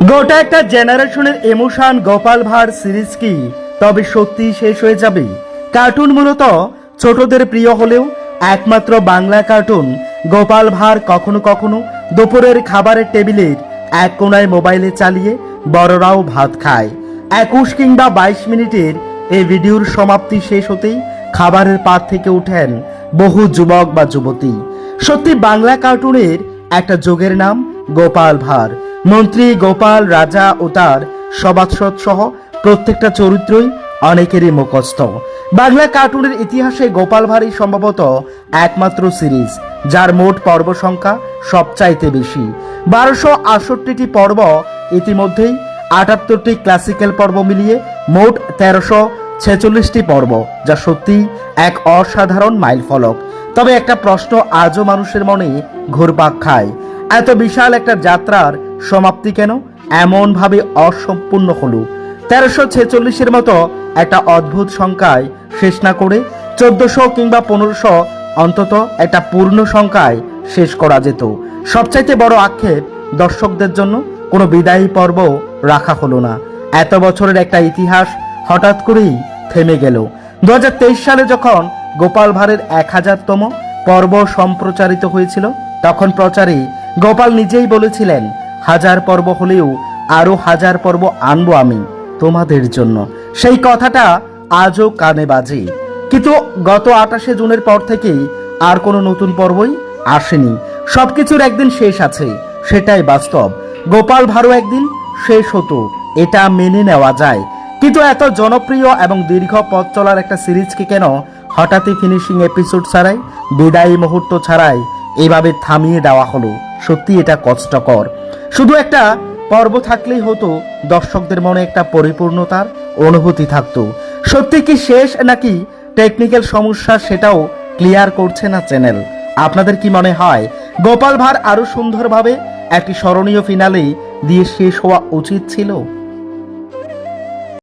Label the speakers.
Speaker 1: গোটা একটা জেনারেশনের ইমোশন গোপাল ভাঁড় সিরিজ কি তবে সত্যি শেষ হয়ে যাবে? কার্টুন মূলত ছোটদের প্রিয় হলেও একমাত্র বাংলা কার্টুন গোপাল ভাঁড় কখনো কখনো দুপুরের খাবারের টেবিলের এক কোণায় মোবাইলে চালিয়ে বড়রাও ভাত খায়। 21 কিংবা 22 মিনিটের এই ভিডিওর সমাপ্তি শেষ হতেই খাবারের পাত থেকে উঠেন বহু যুবক বা যুবতী। সত্যি বাংলা কার্টুনের একটা যুগের নাম গোপাল ভাঁড়। মন্ত্রী গোপাল, রাজা ও তার সভাসদ সহ প্রত্যেকটা চরিত্রই অনেকেরই মুখস্থ। বাংলা কার্টুনের ইতিহাসে গোপাল ভাঁড়ই সম্ভবত একমাত্র সিরিজ যার মোট পর্ব সংখ্যা সবচাইতে বেশি, 1268টি পর্ব। ইতিমধ্যেই 78টি ক্লাসিক্যাল পর্ব মিলিয়ে মোট 1346টি পর্ব, যা সত্যি এক অসাধারণ মাইলফলক। তবে একটা প্রশ্ন আজও মানুষের মনে ঘুরপাক খায়, এত বিশাল একটা যাত্রার সমাপ্তি কেন এমন ভাবে অসম্পূর্ণ হলো? 1346-এর মতো একটা অদ্ভুত সংখ্যায় শেষ না করে 1400 কিংবা 1500 অন্তত একটা পূর্ণ সংখ্যায় শেষ করা যেত। সবচাইতে বড় আক্ষেপ, দর্শকদের জন্য কোনো বিদায়ী পর্ব রাখা হলো না। এত বছরের একটা ইতিহাস হঠাৎ করেই থেমে গেল। 2023 সালে যখন গোপাল ভাঁড়ের 1000তম পর্ব সম্প্রচারিত হয়েছিল, তখন প্রচারে গোপাল নিজেই বলেছিলেন, 1000 পর্ব হলেও আরো 1000 পর্ব আনবো আমি তোমাদের জন্য। সেই কথাটা আজও কানে বাজে। কিন্তু গত 28শে জুনের পর থেকেই আর কোনো নতুন পর্বই আসেনি। সবকিছুর একদিন শেষ আছে, সেটাই বাস্তব। গোপাল ভাঁড়ও একদিন শেষ হতো, এটা মেনে নেওয়া যায়। কিন্তু এত জনপ্রিয় এবং দীর্ঘ পথ চলার একটা সিরিজকে কেন হঠাৎই ফিনিশিং এপিসোড ছাড়াই, বিদায়ী মুহূর্ত ছাড়াই এইভাবে থামিয়ে দেওয়া হলো? সত্যি এটা কষ্টকর। শুধু একটা পর্ব থাকলেই হতো, দর্শকদের মনে একটা পরিপূর্ণতার অনুভূতি থাকতো। সত্যি কি শেষ নাকি টেকনিক্যাল সমস্যা, সেটাও ক্লিয়ার করছে না চ্যানেল। আপনাদের কি মনে হয় গোপাল ভাঁড় আরো সুন্দরভাবে একটি স্মরণীয় ফিনালে দিয়ে শেষ হওয়া উচিত ছিল?